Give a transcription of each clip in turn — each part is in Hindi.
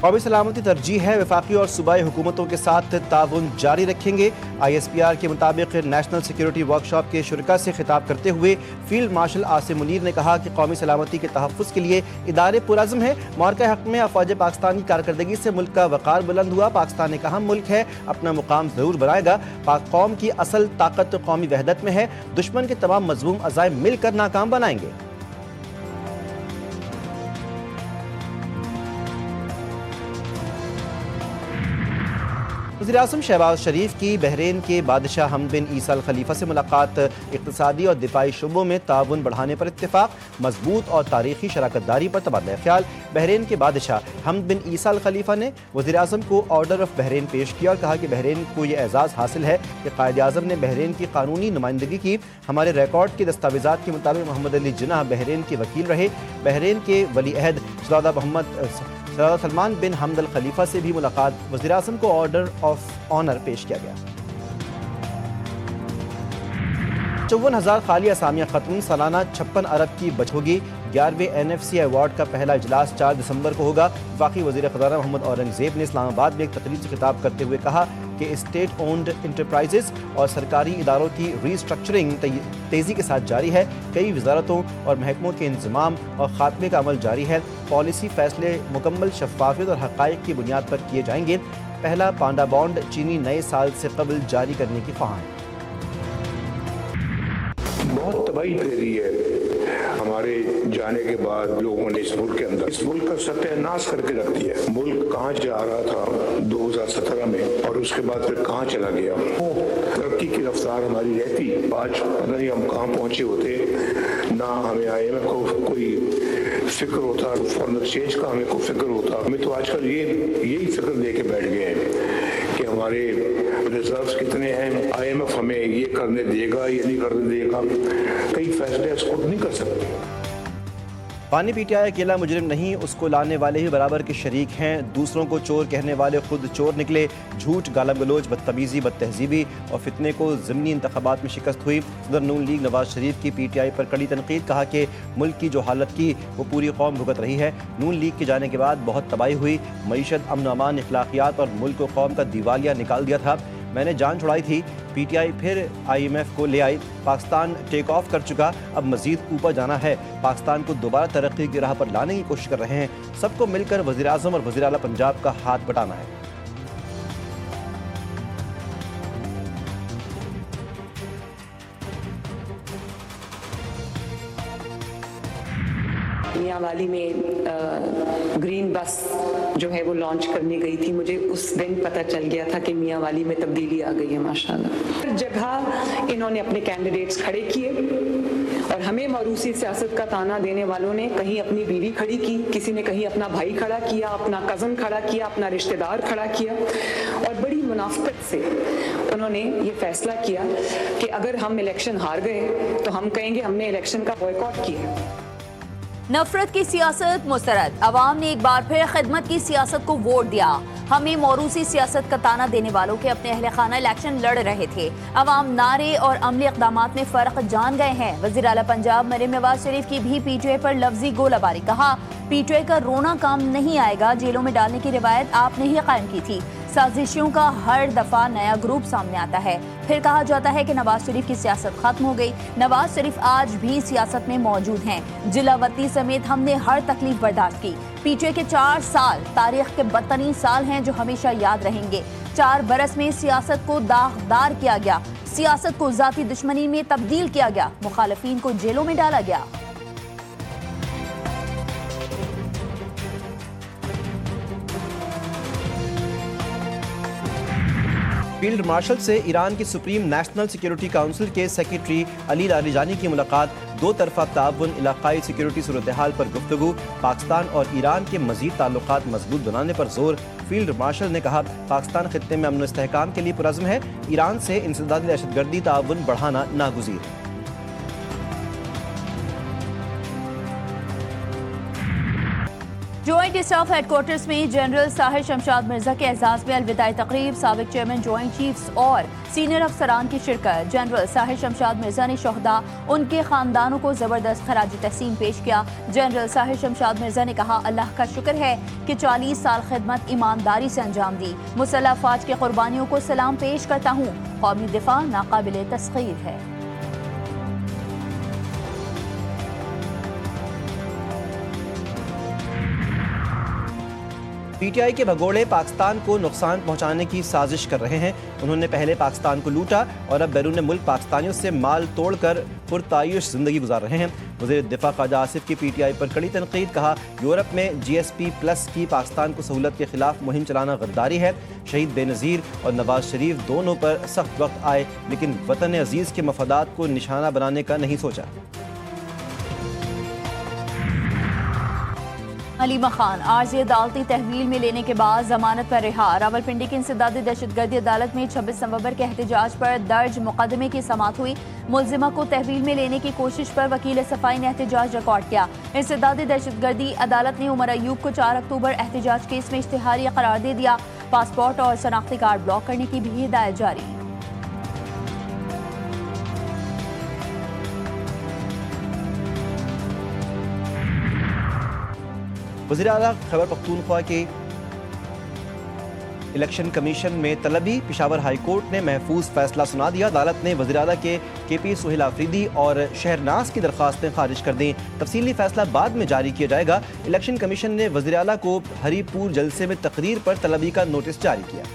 कौमी सलामती तरजीह है, वफाकी और सूबाई हुकूमतों के साथ ताउन जारी रखेंगे। ISPR के मुताबिक नेशनल सिक्योरिटी वर्कशॉप के शुरका से खिताब करते हुए फील्ड मार्शल आसिम मुनीर ने कहा कि कौमी सलामती के तहफ़्फ़ुज़ के लिए इदारे पुरज़्म है। मार्का हक़ में अफ़वाज पाकिस्तान की कारकर्दगी से मुल्क का वक़ार बुलंद हुआ। पाकिस्तान एक अहम मुल्क है, अपना मुकाम ज़रूर बनाएगा। पाक कौम की असल ताकत कौमी वहदत में है। दुश्मन के तमाम मज़मूम अज़ाइम मिलकर नाकाम बनाएंगे। वज़ीर-ए-आज़म शहबाज शरीफ की बहरीन के बादशाह हमद बिन ईसा अल खलीफा से मुलाकात। इक़्तिसादी और दिफाई शुबों में ताउन बढ़ाने पर इत्तेफाक। मजबूत और तारीखी शराकतदारी पर तबादला ख्याल। बहरीन के बादशाह हमद बिन ईसा अल खलीफा ने वज़ीर-ए-आज़म को ऑर्डर ऑफ बहरीन पेश किया और कहा कि बहरीन को यह एजाज़ हासिल है कि कायद-ए-आज़म ने बहरीन की कानूनी नुमाइंदगी की। हमारे रिकॉर्ड के दस्तावेज़ात के मुताबिक मोहम्मद अली जिन्नाह बहरीन के वकील रहे। बहरीन के वली अहद सरदार सलमान बिन हमद अल खलीफा से भी मुलाकात। वज़ीर-ए-आज़म को ऑर्डर ऑफ ऑनर पेश किया गया। 54,000 खाली असामियाँ खत्म। सालाना 56 अरब की बचत होगी। 11वें NFC अवार्ड का पहला इजलास 4 दिसंबर को होगा। वफाकी वज़ीर ख़ज़ाना मोहम्मद औरंगज़ेब ने इस्लामाबाद में एक तकरीर से खिताब करते हुए कहा कि स्टेट ओन्ड इंटरप्राइजेस और सरकारी इदारों की रीस्ट्रक्चरिंग तेज़ी के साथ जारी है। कई वजारतों और महकमों के इंतज़ाम और खात्मे का अमल जारी है। पॉलिसी फैसले मुकम्मल शफ़ाफ़ियत और हक़ाइक़ की बुनियाद पर किए जाएंगे। पहला पांडा बॉन्ड चीनी नए साल से कबल जारी करने की ख्वाह है। बहुत तबाही दे रही है। हमारे जाने के बाद लोगों ने इस मुल्क के अंदर इस मुल्क का सत्यानाश करके रख दिया। मुल्क कहाँ जा रहा था 2017 में और उसके बाद फिर कहाँ चला गया। तरक्की की रफ्तार हमारी रहती, आज पता नहीं हम कहाँ पहुंचे होते। ना हमें IMF को कोई फिक्र होता, फॉरेन एक्सचेंज का हमें कोई फिक्र होता। हमें तो आजकल यही फिक्र दे के बैठ गए हैं कि हमारे रिजर्व्स कितने हैं, IMF हमें ये करने देगा या नहीं करने देगा। कई फैसले इसको नहीं कर सकते। पानी PTI अकेला मुजरिम नहीं, उसको लाने वाले ही बराबर के शरीक हैं। दूसरों को चोर कहने वाले खुद चोर निकले। झूठ, गालम गलोच, बदतमीजी, बदतहजीबी और फितने को ज़िमनी इंतखाबात में शिकस्त हुई। सदर नून लीग नवाज शरीफ की PTI पर कड़ी तनकीद। कहा कि मुल्क की जो हालत की वो पूरी कौम भुगत रही है। नून लीग के जाने के बाद बहुत तबाही हुई। मईशत, अमन अमान, इखलाकियात और मुल्क व कौम का दिवालिया निकाल दिया था। मैंने जान छुड़ाई थी। PTI फिर IMF को ले आई। पाकिस्तान टेक ऑफ कर चुका, अब मजीद ऊपर जाना है। पाकिस्तान को दोबारा तरक्की की राह पर लाने की कोशिश कर रहे हैं। सबको मिलकर वज़ीर-ए-आज़म और वज़ीर आला पंजाब का हाथ बटाना है। मियांवाली में ग्रीन बस जो है वो लॉन्च करने गई थी। मुझे उस दिन पता चल गया था कि मियांवाली में तब्दीली आ गई है माशाल्लाह। हर जगह इन्होंने अपने कैंडिडेट्स खड़े किए और हमें मौरूसी सियासत का ताना देने वालों ने कहीं अपनी बीवी खड़ी की, किसी ने कहीं अपना भाई खड़ा किया, अपना कज़न खड़ा किया, अपना रिश्तेदार खड़ा किया और बड़ी मुनाफिकत से उन्होंने ये फैसला किया कि अगर हम इलेक्शन हार गए तो हम कहेंगे हमने इलेक्शन का बॉयकॉट किया। नफरत की सियासत मुस्तरद। अवाम ने एक बार फिर खिदमत की सियासत को वोट दिया। हमें मौरूसी सियासत का ताना देने वालों के अपने अहले खाना इलेक्शन लड़ रहे थे। अवाम नारे और अमली इक़दामात में फ़र्क जान गए हैं। वज़ीर आला पंजाब मरीम नवाज शरीफ की भी PTI पर लफ्जी गोलाबारी। कहा PTI का रोना काम नहीं आएगा। जेलों में डालने की रिवायत आपने ही कायम की थी। साजिशों का हर दफा नया ग्रुप सामने आता है। फिर कहा जाता है कि नवाज शरीफ की सियासत खत्म हो गई। नवाज शरीफ आज भी सियासत में मौजूद हैं। जिलावती समेत हमने हर तकलीफ बर्दाश्त की। PTI के 4 साल तारीख के बदतरीन साल हैं जो हमेशा याद रहेंगे। 4 बरस में सियासत को दागदार किया गया, सियासत को जाती दुश्मनी में तब्दील किया गया, मुखालिफिन को जेलों में डाला गया। फील्ड मार्शल से ईरान की सुप्रीम नेशनल सिक्योरिटी काउंसिल के सेक्रेटरी अली लारीजानी की मुलाकात। 2 तरफा ताउन, इलाकाई सिक्योरिटी सूरत हाल पर गुफ्तगू। पाकिस्तान और ईरान के मजीद ताल्लुकात मजबूत बनाने पर जोर। फील्ड मार्शल ने कहा पाकिस्तान खित्ते में अमन व इस्तेहकाम के लिए पुरज़्म है। ईरान से इंसदादी दहशतगर्दी ताउन बढ़ाना नागुज़ीर है। जॉइंट स्टाफ हेडक्वार्टर्स में जनरल साहिर शमशाद मिर्जा के एजाज में अलविदाई तकरीब, साबिक चेयरमैन जॉइंट चीफ्स और सीनियर अफसरान की शिरकत। जनरल साहिर शमशाद मिर्जा ने शोहदा उनके खानदानों को जबरदस्त खराज तहसीन पेश किया। जनरल साहिर शमशाद मिर्जा ने कहा, अल्लाह का शुक्र है कि 40 साल खिदमत ईमानदारी से अंजाम दी। मुसल्लह अफवाज की कुर्बानियों को सलाम पेश करता हूँ। कौमी दिफा नाकाबिल तस्खीर है। पीटीआई के भगोड़े पाकिस्तान को नुकसान पहुंचाने की साजिश कर रहे हैं। उन्होंने पहले पाकिस्तान को लूटा और अब बैरून मुल्क पाकिस्तानियों से माल तोड़कर पुरतायुश जिंदगी गुजार रहे हैं। वज़ीर दिफा ख्वाजा आसिफ की पीटीआई पर कड़ी तनकीद, कहा यूरोप में GSP+ की पाकिस्तान को सहूलत के खिलाफ मुहिम चलाना गद्दारी है। शहीद बेनज़ीर और नवाज शरीफ दोनों पर सख्त वक्त आए, लेकिन वतन अजीज़ के मफादात को निशाना बनाने का नहीं सोचा। हलीमा खान आर्जी अदालती तहवील में लेने के बाद जमानत पर रिहा। रावलपिंडी की इंसदादी दहशतगर्दी अदालत में 26 नवंबर के एहतजाज पर दर्ज मुकदमे की समाअत हुई। मुलजिमा को तहवील में लेने की कोशिश पर वकील सफाई ने एहतजाज रिकॉर्ड किया। इंसदादी दहशतगर्दी अदालत ने उमर अयूब को 4 अक्टूबर एहतजाज केस में इश्तिहारी करार दे दिया। पासपोर्ट और शनाख्ती कार्ड ब्लॉक करने की भी हिदायत जारी। वज़ीर आला खैबर पख्तूनख्वा के इलेक्शन कमीशन में तलबी, पेशावर हाई कोर्ट ने महफूज फैसला सुना दिया। अदालत ने वज़ीर आला के KP सुहेल आफरीदी और शहरनाज की दरख्वास्तें खारिज कर दी। तफसीली फैसला बाद में जारी किया जाएगा। इलेक्शन कमीशन ने वज़ीर आला को हरीपुर जलसे में तकरीर पर तलबी का नोटिस जारी किया।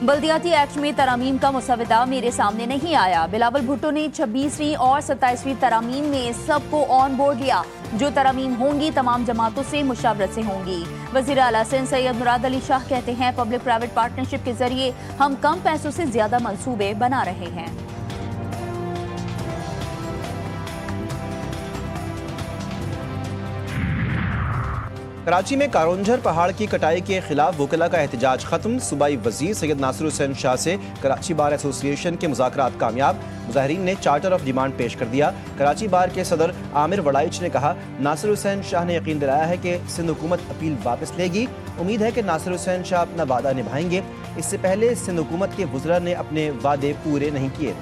बल्दियाती एक्ट में तरामीम का मुसवदा मेरे सामने नहीं आया। बिलावल भुट्टो ने 26वीं और 27वीं तरामीम में सबको ऑन बोर्ड लिया। जो तरामीम होंगी तमाम जमातों से मुशावरत से होंगी। वज़ीर आला सिंध सैयद मुराद अली शाह कहते हैं, पब्लिक प्राइवेट पार्टनरशिप के जरिए हम कम पैसों से ज्यादा मंसूबे बना रहे हैं। कराची में कारोंझर पहाड़ की कटाई के खिलाफ वकला का एहतजाज खत्म। सूबाई वजीर सैयद नासिर हुसैन शाह से कराची बार एसोसिएशन के मुज़ाकरात कामयाब। मुजाहिरीन ने चार्टर ऑफ डिमांड पेश कर दिया। कराची बार के सदर आमिर वड़ाइच ने कहा, नासिर हुसैन शाह ने यकीन दिलाया है कि सिंध हुकूमत अपील वापस लेगी। उम्मीद है कि नासिर हुसैन शाह अपना वादा निभाएंगे। इससे पहले सिंध हुकूमत के वज़रा ने अपने वादे पूरे नहीं किए।